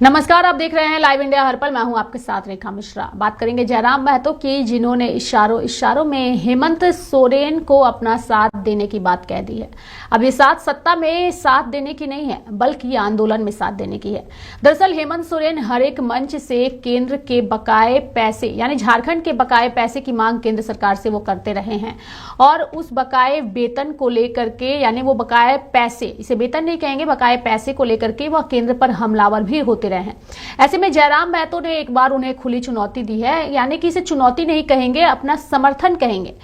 नमस्कार, आप देख रहे हैं लाइव इंडिया हर पल। मैं हूं आपके साथ रेखा मिश्रा। बात करेंगे जयराम महतो की, जिन्होंने इशारों में हेमंत सोरेन को अपना साथ देने की बात कह दी है। अब ये साथ सत्ता में साथ देने की नहीं है, बल्कि आंदोलन में साथ देने की है। दरअसल हेमंत सोरेन हर एक मंच से केंद्र के बकाये पैसे यानी झारखंड के बकाये पैसे की मांग केंद्र सरकार से वो करते रहे हैं और उस बकाये वेतन को लेकर के, यानी वो बकाये पैसे, इसे वेतन नहीं कहेंगे, बकाये पैसे को लेकर के वह केंद्र पर हमलावर भी होते रहे हैं। ऐसे में जयराम महतो ने एक बार उन्हें खुली चुनौती दी है, यानी कि इसे चुनौती नहीं कहेंगे, अपना समर्थन कहेंगे।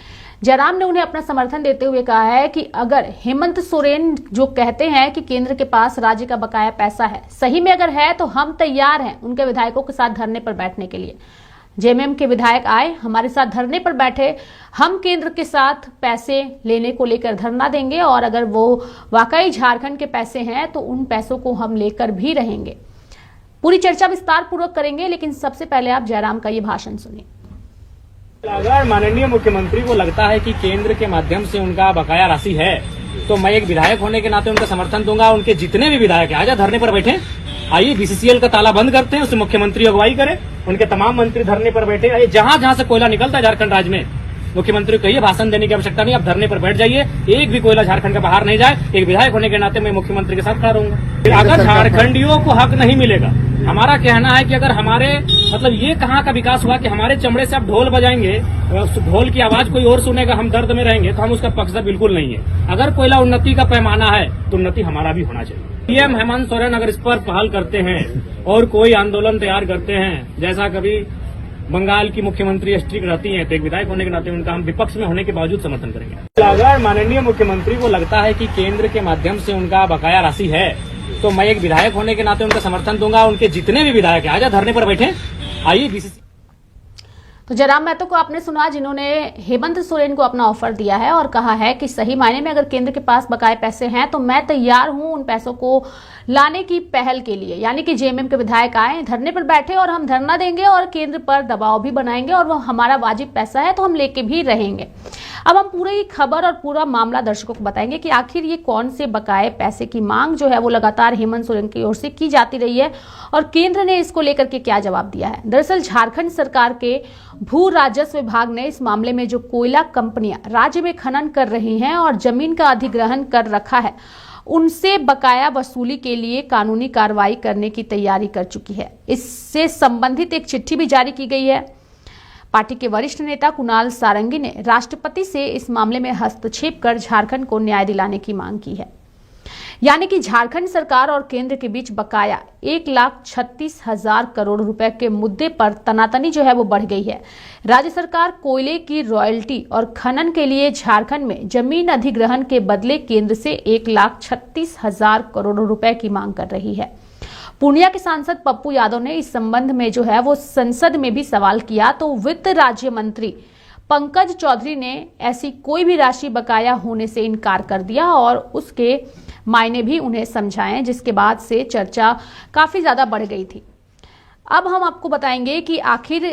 जयराम ने उन्हें अपना समर्थन देते हुए कहा है कि अगर हेमंत सोरेन जो कहते हैं कि केंद्र के पास राज्य का बकाया पैसा है, सही में अगर है तो हम तैयार हैं उनके विधायकों के साथ धरने पर बैठने के लिए। जेएमएम के विधायक आए, हमारे साथ धरने पर बैठे, हम केंद्र के साथ पैसे लेने को लेकर धरना देंगे और अगर वो वाकई झारखंड के पैसे हैं तो उन पैसों को हम लेकर भी रहेंगे। पूरी चर्चा विस्तार पूर्वक करेंगे, लेकिन सबसे पहले आप जयराम का ये भाषण सुनिए। अगर माननीय मुख्यमंत्री को लगता है कि केंद्र के माध्यम से उनका बकाया राशि है, तो मैं एक विधायक होने के नाते उनका समर्थन दूंगा। उनके जितने भी विधायक हैं, आजा धरने पर बैठे, आइए बीसीसीएल का ताला बंद करते हैं, उससे मुख्यमंत्री अगुवाई करे, उनके तमाम मंत्री धरने पर बैठे। आइए जहां जहां से कोयला निकलता है झारखंड राज्य में, मुख्यमंत्री को कहिए भाषण देने की आवश्यकता नहीं, आप धरने पर बैठ जाइए, एक भी कोयला झारखंड का बाहर नहीं जाए। एक विधायक होने के नाते मैं मुख्यमंत्री के साथ खड़ा रहूंगा। अगर झारखंडियों को हक नहीं मिलेगा, हमारा कहना है कि अगर हमारे मतलब ये कहाँ का विकास हुआ कि हमारे चमड़े से आप ढोल बजाएंगे, ढोल की आवाज कोई और सुनेगा, हम दर्द में रहेंगे, तो हम उसका पक्षधर बिल्कुल नहीं है। अगर कोयला उन्नति का पैमाना है तो उन्नति हमारा भी होना चाहिए। पीएम हेमंत सोरेन अगर इस पर पहल करते हैं और कोई आंदोलन तैयार करते हैं, जैसा कभी बंगाल की मुख्यमंत्री स्ट्रिक्ट रहती हैं, तो एक विधायक होने के नाते उनका हम विपक्ष में होने के बावजूद समर्थन करेंगे। अगर माननीय मुख्यमंत्री को लगता है कि केंद्र के माध्यम से उनका बकाया राशि है, तो मैं एक विधायक होने के नाते उनका समर्थन दूंगा। उनके जितने भी विधायक हैं, आजा धरने पर बैठे, आइए बीसीसी। तो जयराम महतो को आपने सुना, जिन्होंने हेमंत सोरेन को अपना ऑफर दिया है और कहा है कि सही मायने में अगर केंद्र के पास बकाये पैसे हैं तो मैं तैयार हूं उन पैसों को लाने की पहल के लिए। यानी कि जेएमएम के विधायक आए, धरने पर बैठे और हम धरना देंगे और केंद्र पर दबाव भी बनाएंगे और वो हमारा वाजिब पैसा है तो हम लेके भी रहेंगे। अब हम पूरी खबर और पूरा मामला दर्शकों को बताएंगे कि आखिर ये कौन से बकाये पैसे की मांग जो है वो लगातार हेमंत सोरेन की ओर से की जाती रही है और केंद्र ने इसको लेकर के क्या जवाब दिया है। दरअसल झारखंड सरकार के भू राजस्व विभाग ने इस मामले में जो कोयला कंपनियां राज्य में खनन कर रही हैं और जमीन का अधिग्रहण कर रखा है, उनसे बकाया वसूली के लिए कानूनी कार्रवाई करने की तैयारी कर चुकी है। इससे संबंधित एक चिट्ठी भी जारी की गई है। पार्टी के वरिष्ठ नेता कुणाल सारंगी ने राष्ट्रपति से इस मामले में हस्तक्षेप कर झारखंड को न्याय दिलाने की मांग की है। यानी कि झारखंड सरकार और केंद्र के बीच बकाया 1,36,000 करोड़ रुपए के मुद्दे पर तनातनी जो है वो बढ़ गई है। राज्य सरकार कोयले की रॉयल्टी और खनन के लिए झारखंड में जमीन अधिग्रहण के बदले केंद्र से 1,36,000 करोड़ रुपए की मांग कर रही है। पूर्णिया के सांसद पप्पू यादव ने इस संबंध में जो है वो संसद में भी सवाल किया, तो वित्त राज्य मंत्री पंकज चौधरी ने ऐसी कोई भी राशि बकाया होने से इनकार कर दिया और उसके मायने भी उन्हें समझाए, जिसके बाद से चर्चा काफी ज्यादा बढ़ गई थी। अब हम आपको बताएंगे कि आखिर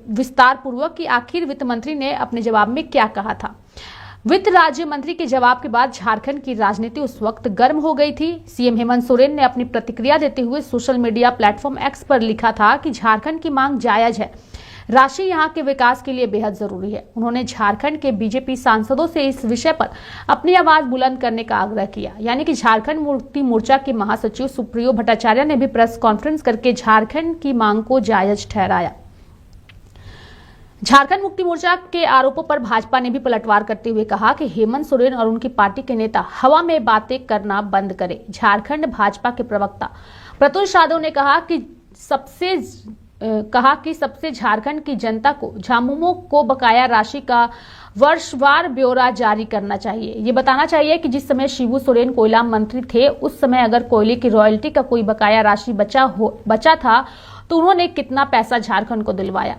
विस्तार पूर्वक कि आखिर वित्त मंत्री ने अपने जवाब में क्या कहा था। वित्त राज्य मंत्री के जवाब के बाद झारखंड की राजनीति उस वक्त गर्म हो गई थी। सीएम हेमंत सोरेन ने अपनी प्रतिक्रिया देते हुए सोशल मीडिया प्लेटफॉर्म एक्स पर लिखा था कि झारखंड की मांग जायज है, राशि यहां के विकास के लिए बेहद जरूरी है। उन्होंने झारखंड के बीजेपी सांसदों से इस विषय पर अपनी आवाज बुलंद करने का आग्रह किया। यानी कि झारखंड मुक्ति मोर्चा के महासचिव सुप्रियो भट्टाचार्य ने भी प्रेस कॉन्फ्रेंस करके झारखंड की मांग को जायज ठहराया। झारखंड मुक्ति मोर्चा के आरोपों पर भाजपा ने भी पलटवार करते हुए कहा कि हेमंत सोरेन और उनकी पार्टी के नेता हवा में बातें करना बंद करें। झारखंड भाजपा के प्रवक्ता प्रतुल यादव ने कहा कि सबसे झारखंड की जनता को झामुमो को बकाया राशि का वर्षवार ब्यौरा जारी करना चाहिए। ये बताना चाहिए कि जिस समय शिबू सोरेन कोयला मंत्री थे, उस समय अगर कोयले की रॉयल्टी का कोई बकाया राशि बचा था तो उन्होंने कितना पैसा झारखंड को दिलवाया।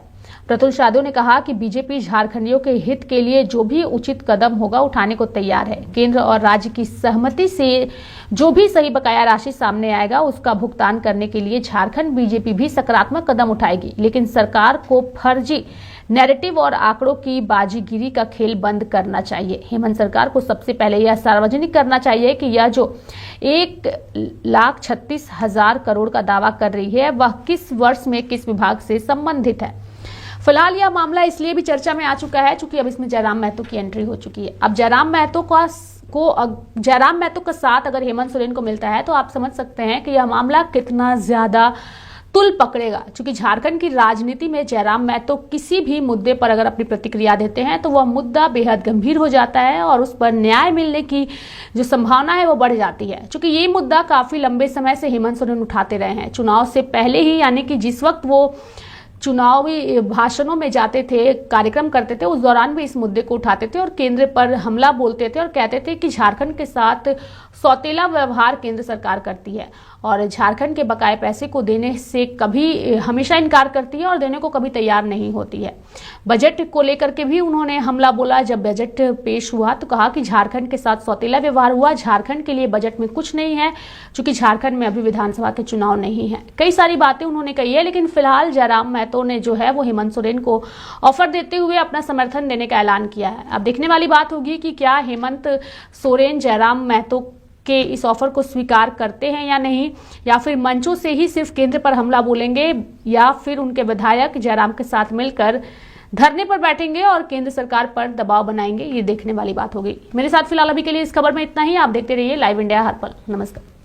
प्रतुल यादव ने कहा कि बीजेपी झारखंडियों के हित के लिए जो भी उचित कदम होगा उठाने को तैयार है। केंद्र और राज्य की सहमति से जो भी सही बकाया राशि सामने आएगा उसका भुगतान करने के लिए झारखंड बीजेपी भी सकारात्मक कदम उठाएगी, लेकिन सरकार को फर्जी नैरेटिव और आंकड़ों की बाजीगिरी का खेल बंद करना चाहिए। हेमंत सरकार को सबसे पहले यह सार्वजनिक करना चाहिए कि यह जो 1,36,000 करोड़ का दावा कर रही है वह किस वर्ष में किस विभाग से संबंधित है। फिलहाल यह मामला इसलिए भी चर्चा में आ चुका है क्योंकि अब इसमें जयराम महतो की एंट्री हो चुकी है। अब जयराम महतो का साथ अगर हेमंत सोरेन को मिलता है तो आप समझ सकते हैं कि यह मामला कितना ज्यादा तुल पकड़ेगा, क्योंकि झारखंड की राजनीति में जयराम महतो किसी भी मुद्दे पर अगर अपनी प्रतिक्रिया देते हैं तो वह मुद्दा बेहद गंभीर हो जाता है और उस पर न्याय मिलने की जो संभावना है वो बढ़ जाती है। क्योंकि ये मुद्दा काफी लंबे समय से हेमंत सोरेन उठाते रहे हैं। चुनाव से पहले ही, यानी कि जिस वक्त वो चुनावी भाषणों में जाते थे, कार्यक्रम करते थे, उस दौरान भी इस मुद्दे को उठाते थे और केंद्र पर हमला बोलते थे और कहते थे कि झारखंड के साथ सौतेला व्यवहार केंद्र सरकार करती है और झारखंड के बकाए पैसे को देने से कभी हमेशा इनकार करती है और देने को कभी तैयार नहीं होती है। बजट को लेकर के भी उन्होंने हमला बोला। जब बजट पेश हुआ तो कहा कि झारखंड के साथ सौतेला व्यवहार हुआ, झारखंड के लिए बजट में कुछ नहीं है क्योंकि झारखंड में अभी विधानसभा के चुनाव नहीं है। कई सारी बातें उन्होंने कही है, लेकिन फिलहाल जयराम महतो ने जो है वो हेमंत सोरेन को ऑफर देते हुए अपना समर्थन देने का ऐलान किया है। अब देखने वाली बात होगी कि क्या हेमंत सोरेन जयराम महतो के इस ऑफर को स्वीकार करते हैं या नहीं, या फिर मंचों से ही सिर्फ केंद्र पर हमला बोलेंगे, या फिर उनके विधायक जयराम के साथ मिलकर धरने पर बैठेंगे और केंद्र सरकार पर दबाव बनाएंगे। ये देखने वाली बात होगी। मेरे साथ फिलहाल अभी के लिए इस खबर में इतना ही। आप देखते रहिए लाइव इंडिया हर पल। नमस्कार।